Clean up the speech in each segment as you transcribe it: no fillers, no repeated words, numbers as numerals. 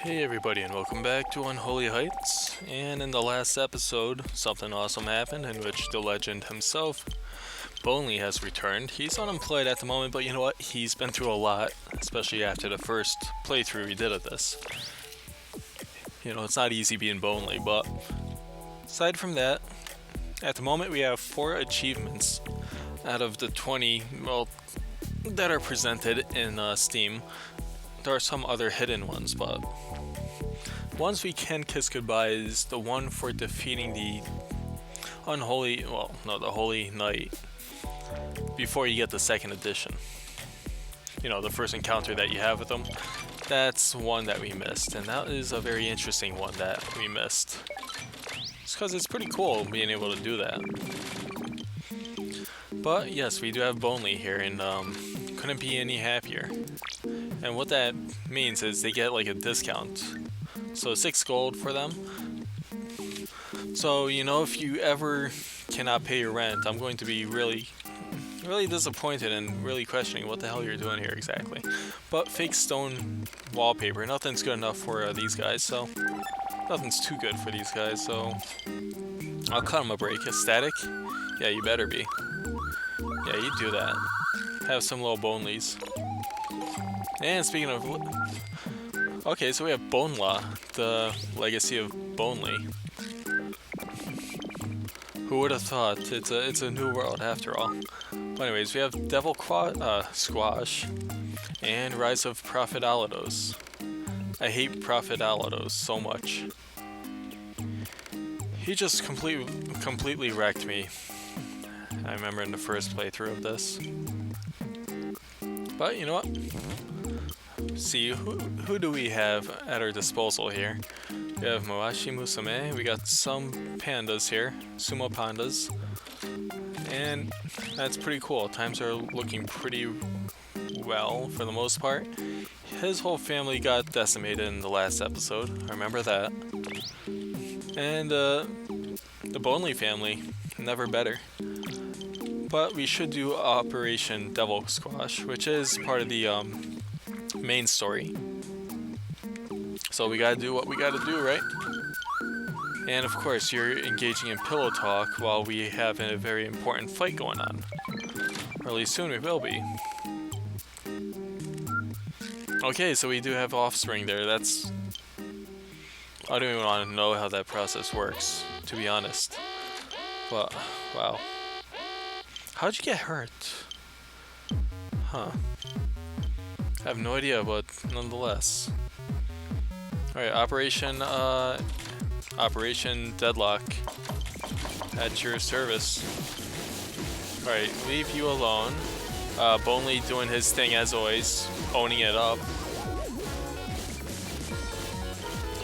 Hey everybody and welcome back to Unholy Heights. And in the last episode, something awesome happened in which the legend himself, Bonely, has returned. He's unemployed at the moment, but you know what? He's been through a lot, especially after the first playthrough he did of this. You know, it's not easy being Bonely, but aside from that, at the moment we have 4 achievements out of the 20, that are presented in Steam. There are some other hidden ones, but ones we can kiss goodbye is the one for defeating the the Holy Knight before you get the second edition. You know, the first encounter that you have with them. That's one that we missed, and that is a very interesting one that we missed. It's because it's pretty cool being able to do that. But yes, we do have Bonely here, and couldn't be any happier. And what that means is they get like a discount. So 6 gold for them. So, you know, if you ever cannot pay your rent, I'm going to be really disappointed and really questioning what the hell you're doing here exactly. But fake stone wallpaper, nothing's good enough for these guys, so nothing's too good for these guys, so I'll cut them a break. Aesthetic? Yeah, you better be. Yeah, you do that. Have some little bonelies. And speaking of... Okay, so we have Bonela, the legacy of Bonely. Who would have thought? It's a new world after all. But anyways, we have Devil Squash and Rise of Prophet Alados. I hate Prophet Alados so much. He just completely wrecked me. I remember in the first playthrough of this. But you know what? See, who do we have at our disposal here? We have Mawashi Musume, we got some pandas here, sumo pandas, and that's pretty cool. Times are looking pretty well for the most part. His whole family got decimated in the last episode, I remember that. And the Bonely family, never better. But we should do Operation Devil Squash, which is part of the main story. So we gotta do what we gotta do, right? And of course, you're engaging in pillow talk while we have a very important fight going on. Or at least soon we will be. Okay, so we do have offspring there. That's... I don't even want to know how that process works, to be honest. But, wow. How'd you get hurt? Huh. I have no idea, but nonetheless. Alright, Operation Deadlock at your service. Alright, leave you alone. Bonely doing his thing as always, owning it up.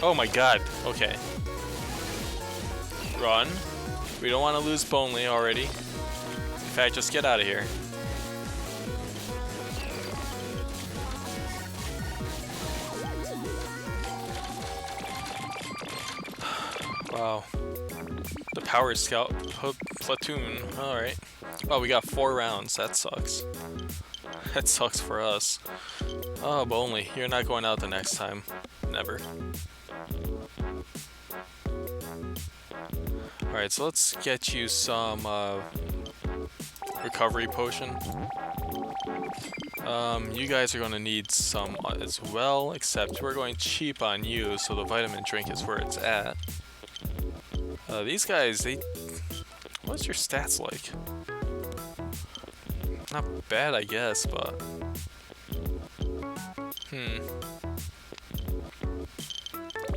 Oh my god, okay. Run. We don't want to lose Bonely already. In fact, just get out of here. Wow. The Power Scout platoon. Alright. Well, we got 4 rounds. That sucks. That sucks for us. Oh, Bonely, you're not going out the next time. Never. Alright, so let's get you some recovery potion. You guys are going to need some as well, except we're going cheap on you, so the vitamin drink is where it's at. These guys, what's your stats like? Not bad, I guess, but...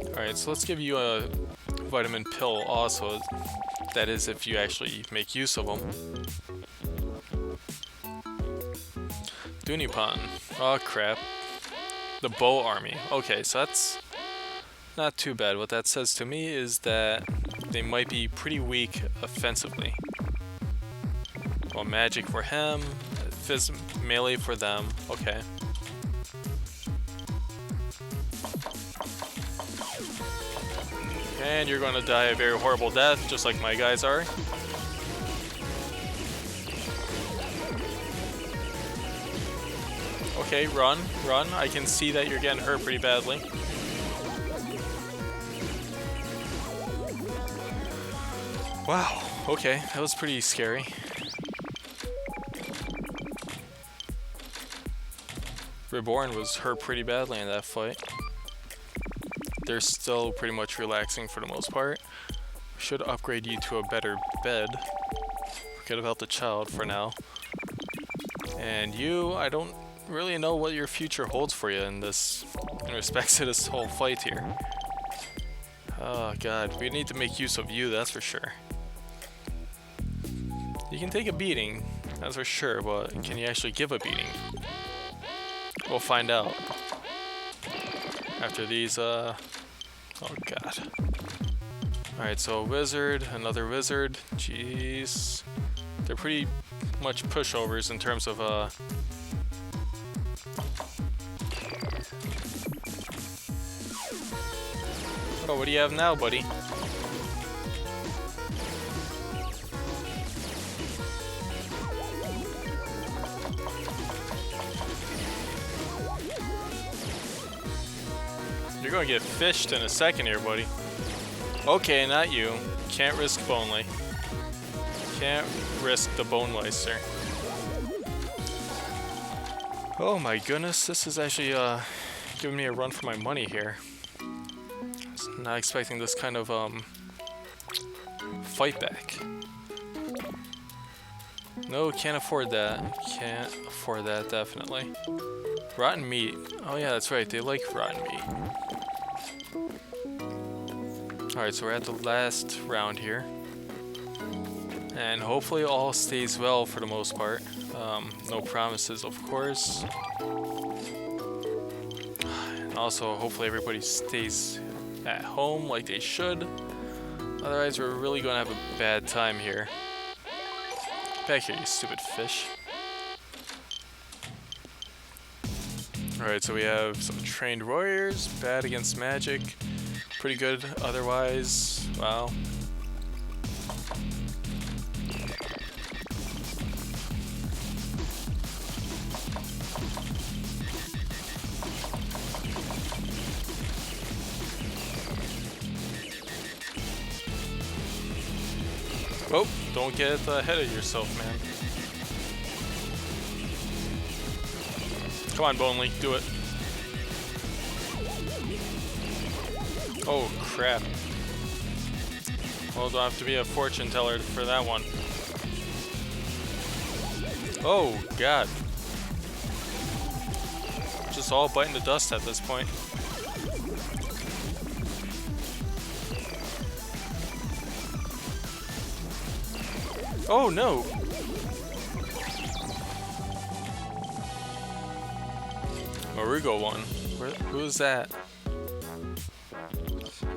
Alright, so let's give you a vitamin pill also. That is, if you actually make use of them. Dunipan. Oh, crap. The Bow Army. Okay, so that's not too bad. What that says to me is that they might be pretty weak offensively. Well, magic for him, melee for them. Okay. And you're gonna die a very horrible death, just like my guys are. Okay, run, run. I can see that you're getting hurt pretty badly. Wow, okay, that was pretty scary. Reborn was hurt pretty badly in that fight. They're still pretty much relaxing for the most part. Should upgrade you to a better bed. Forget about the child for now. And you, I don't really know what your future holds for you in respect to this whole fight here. Oh god, we need to make use of you, that's for sure. You can take a beating, that's for sure, but can you actually give a beating? We'll find out. After these, oh god. Alright, so a wizard, another wizard, jeez. They're pretty much pushovers in terms of, Oh, what do you have now, buddy? You're gonna get fished in a second here, buddy. Okay, not you. Can't risk Bonely. Can't risk the Bone Meister. Oh my goodness, this is actually giving me a run for my money here. Not expecting this kind of fight back. No, can't afford that. Can't afford that, definitely. Rotten meat. Oh yeah, that's right, they like rotten meat. Alright, so we're at the last round here. And hopefully all stays well for the most part. No promises, of course. And also, hopefully everybody stays at home like they should. Otherwise, we're really going to have a bad time here. Get back here, you stupid fish. Alright, so we have some trained warriors, bad against magic, pretty good otherwise. Wow. Oh, don't get ahead of yourself, man. Come on, Bonely, do it. Oh, crap. Well, don't have to be a fortune teller for that one. Oh, God. Just all biting the dust at this point. Oh, no. Marugo won. Who is that?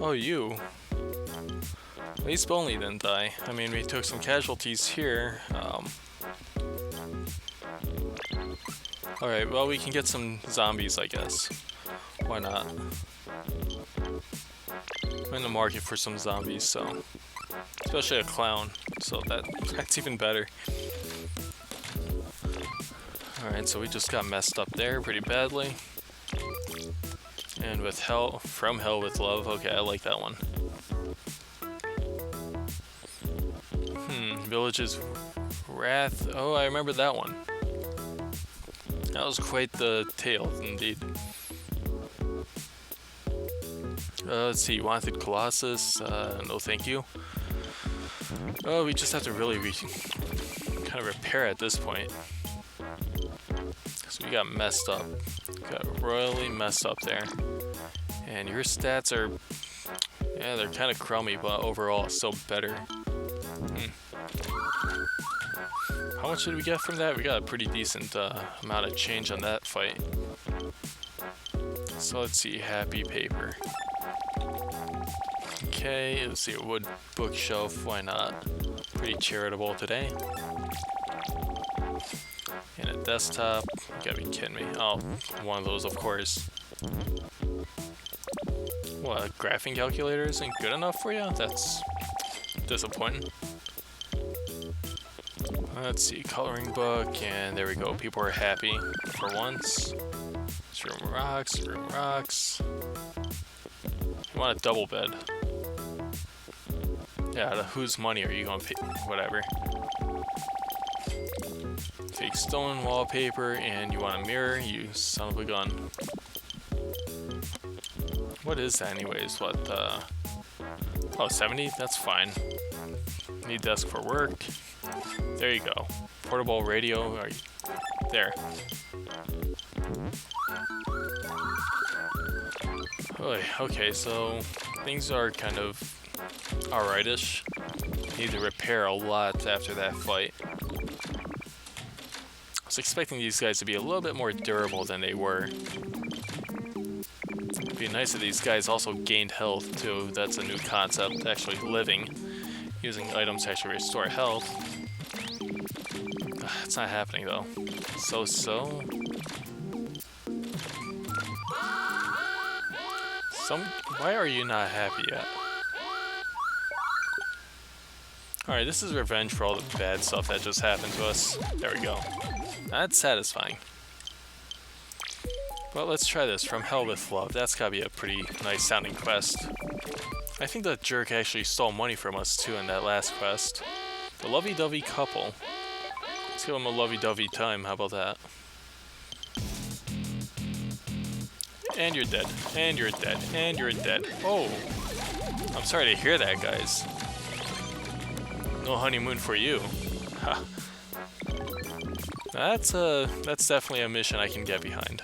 Oh, you. At least Bonely didn't die. I mean, we took some casualties here. Alright, well, we can get some zombies, I guess. Why not? I'm in the market for some zombies, so... Especially a clown, so that's even better. Alright, so we just got messed up there pretty badly. And with hell, from hell with love. Okay, I like that one. Village's Wrath. Oh, I remember that one. That was quite the tale, indeed. Let's see, wanted Colossus. No thank you. Oh, we just have to really kind of repair at this point. So we got messed up. Got royally messed up there. And your stats are... Yeah, they're kind of crummy, but overall still better. How much did we get from that? We got a pretty decent amount of change on that fight. So let's see, happy paper. Okay, let's see, a wood bookshelf, why not? Pretty charitable today. And a desktop, you gotta be kidding me. Oh, one of those, of course. What, a graphing calculator isn't good enough for you? That's disappointing. Let's see, coloring book, and there we go. People are happy for once. This room rocks, room rocks. You want a double bed. Yeah, whose money are you gonna pay? Whatever. Fake stone wallpaper, and you want a mirror, you son of a gun. What is that anyways? What, oh, 70? That's fine. Need desk for work. There you go. Portable radio, are you... There. Oy, okay, so things are kind of alright-ish. Need to repair a lot after that fight. I was expecting these guys to be a little bit more durable than they were. It'd be nice if these guys also gained health too. That's a new concept, actually living. Using items to actually restore health. It's not happening though. So. Why are you not happy yet? Alright, this is revenge for all the bad stuff that just happened to us. There we go. That's satisfying. But let's try this. From Hell with Love. That's gotta be a pretty nice sounding quest. I think that jerk actually stole money from us too in that last quest. The lovey-dovey couple. Let's give him a lovey-dovey time. How about that? And you're dead. And you're dead. And you're dead. Oh! I'm sorry to hear that, guys. No honeymoon for you. Ha. That's definitely a mission I can get behind.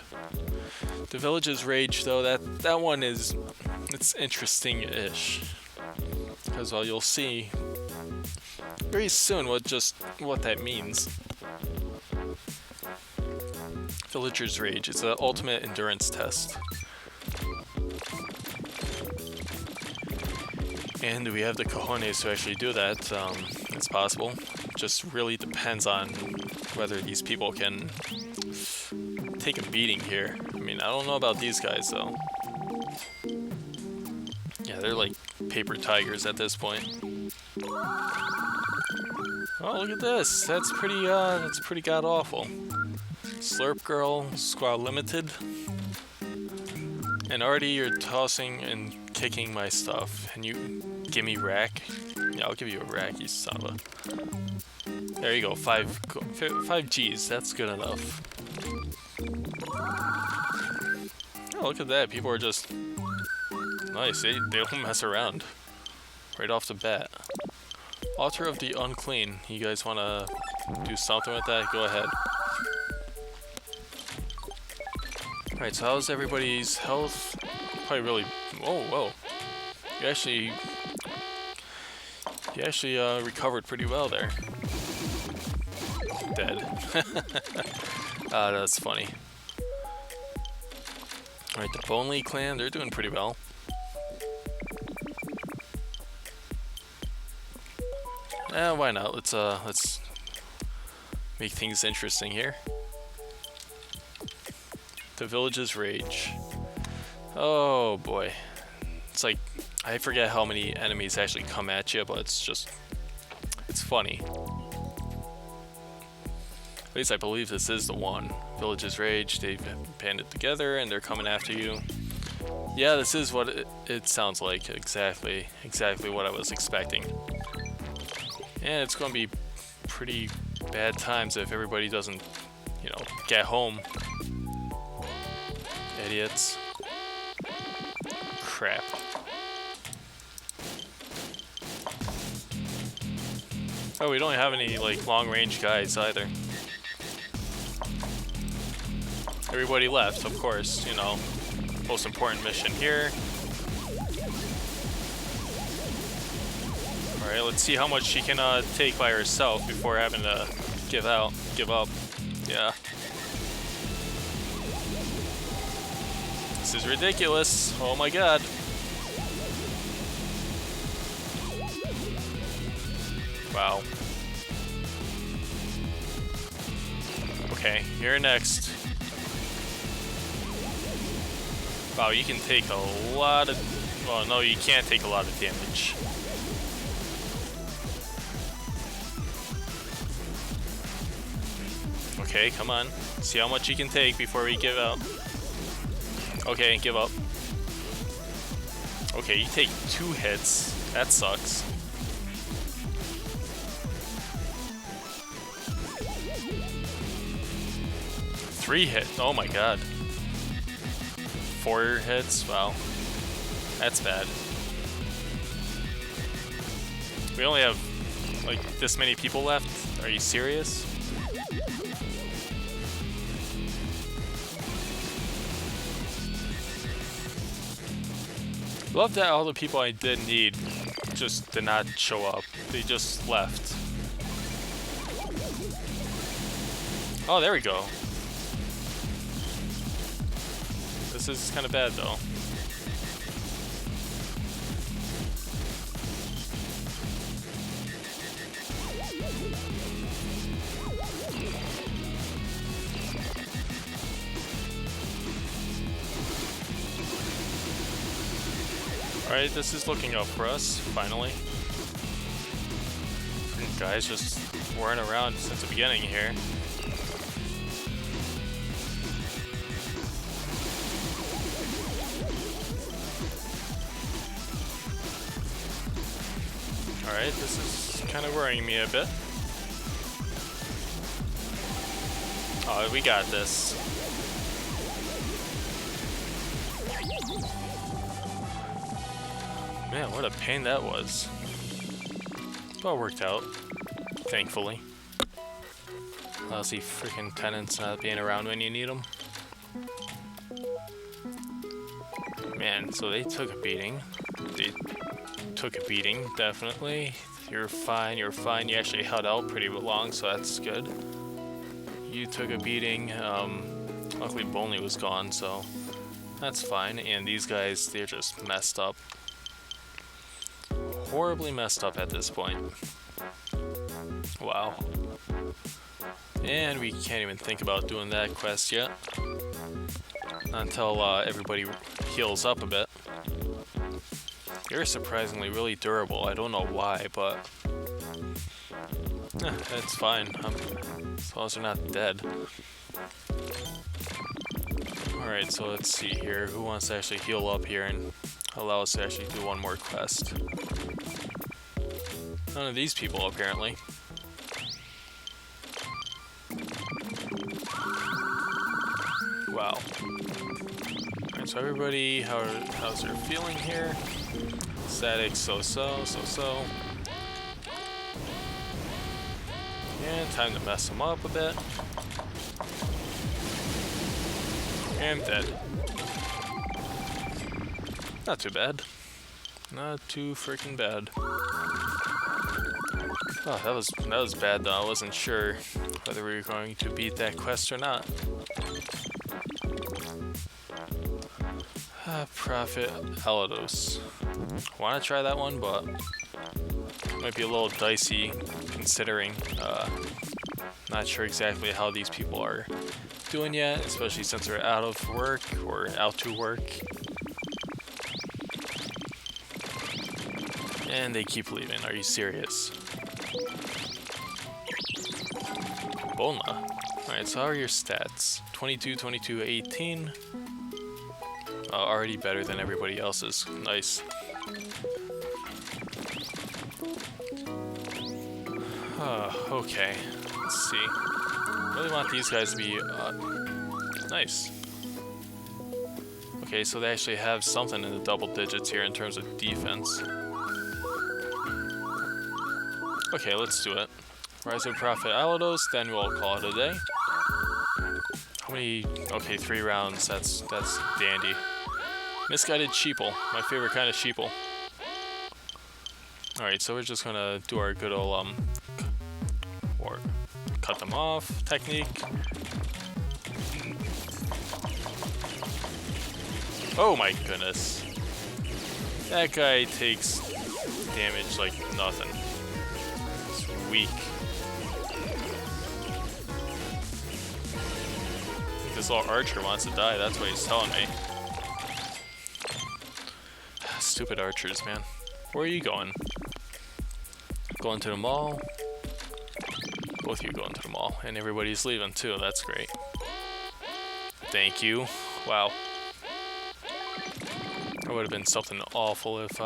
The Village's Rage, though, that one is... It's interesting-ish. Because, well, you'll see very soon what that means. Villager's Rage. It's an ultimate endurance test. And do we have the cojones to actually do that? It's possible. Just really depends on whether these people can take a beating here. I mean, I don't know about these guys, though. Yeah, they're like paper tigers at this point. Oh, look at this. That's pretty god-awful. Slurp Girl, Squad Limited. And already you're tossing and kicking my stuff. And you give me rack? Yeah, I'll give you a rack, you son of a... There you go, 5 Gs, that's good enough. Oh, look at that, people are just... Nice, they don't mess around. Right off the bat. Altar of the Unclean, you guys wanna do something with that? Go ahead. Alright, so how's everybody's health? Probably really... Oh, whoa. You actually recovered pretty well there. Dead. Ah, that's funny. Alright, the Bonely clan, they're doing pretty well. Why not? Let's make things interesting here. The Village's Rage. Oh boy. It's like, I forget how many enemies actually come at you, but it's funny. At least I believe this is the one. Village's Rage, they've banded together and they're coming after you. Yeah, this is what it sounds like. Exactly what I was expecting. And it's gonna be pretty bad times if everybody doesn't, you know, get home. Idiots. Crap. Oh, we don't have any, like, long-range guys either. Everybody left, of course, you know. Most important mission here. Alright, let's see how much she can take by herself before having to give up. Yeah. This is ridiculous. Oh my god. Wow. Okay, you're next. Wow, you can take a lot of... Well, no, you can't take a lot of damage. Okay, come on. See how much you can take before we give up. Okay, give up. Okay, you take 2 hits. That sucks. 3 hits. Oh my god. 4 hits. Wow. That's bad. We only have like this many people left. Are you serious? Love that all the people I did need just did not show up. They just left. Oh, there we go. This is kind of bad though. Alright, this is looking up for us, finally. Guys just weren't around since the beginning here. Alright, this is kind of worrying me a bit. Oh, we got this. Man, what a pain that was. But it worked out, thankfully. Lousy freaking tenants not being around when you need them. Man, so they took a beating. They took a beating, definitely. You're fine, you're fine. You actually held out pretty long, so that's good. You took a beating. Luckily, Bonley was gone, so that's fine. And these guys, they're just messed up. Horribly messed up at this point. Wow. And we can't even think about doing that quest yet. Until everybody heals up a bit. You're surprisingly really durable. I don't know why, but it's fine. As long as they're not dead. Alright, so let's see here. Who wants to actually heal up here and allow us to actually do one more quest? None of these people, apparently. Wow. Alright, so everybody, how's their feeling here? Static, so-so. And time to mess them up a bit. And dead. Not too bad. Not too freaking bad. Oh, that was bad though. I wasn't sure whether we were going to beat that quest or not. Prophet Alados. Want to try that one, but might be a little dicey considering. Not sure exactly how these people are doing yet, especially since they're out of work or out to work. And they keep leaving. Are you serious? Bolna. Alright, so how are your stats? 22, 22, 18. Already better than everybody else's. Nice. Okay. Let's see. Really want these guys to be nice. Okay, so they actually have something in the double digits here in terms of defense. Okay, let's do it. Rise of Prophet Alados, then we'll call it a day. How many? Okay, 3 rounds. That's dandy. Misguided sheeple, my favorite kind of sheeple. Alright, so we're just gonna do our good old or cut them off technique. Oh my goodness. That guy takes damage like nothing. It's weak. This little archer wants to die, that's what he's telling me. Stupid archers, man. Where are you going? Going to the mall? Both of you going to the mall. And everybody's leaving too, that's great. Thank you. Wow. That would have been something awful if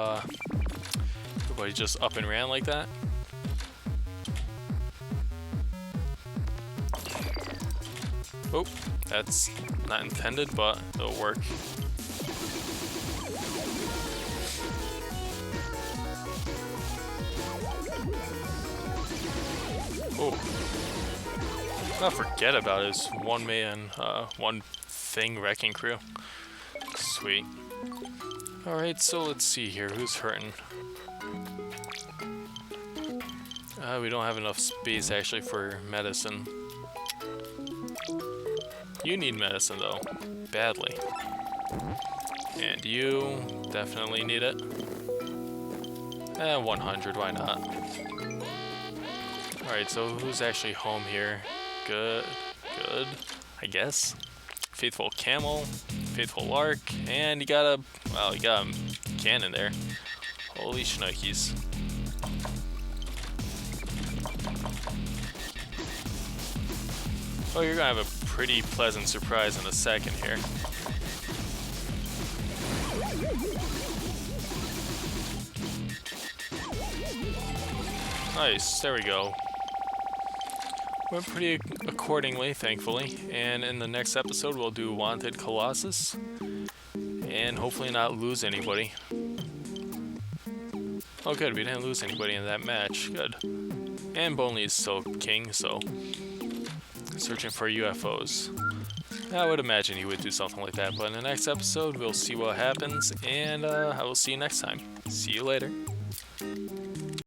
everybody just up and ran like that. Oh, That's not intended, but it'll work. Oh. Not forget about his one man, one thing wrecking crew. Sweet. Alright, so let's see here. Who's hurting? We don't have enough space actually for medicine. You need medicine though, badly. And you definitely need it. 100, why not? Alright, so who's actually home here? Good, I guess. Faithful Camel, Faithful Lark, and you got a cannon there. Holy shnikes. Oh, you're gonna have a pretty pleasant surprise in a second here. Nice, there we go. Went pretty accordingly, thankfully. And in the next episode, we'll do Wanted Colossus. And hopefully not lose anybody. Oh good, we didn't lose anybody in that match. Good. And Bonley is still king, so... Searching for UFOs. I would imagine he would do something like that, but in the next episode, we'll see what happens, and I will see you next time. See you later.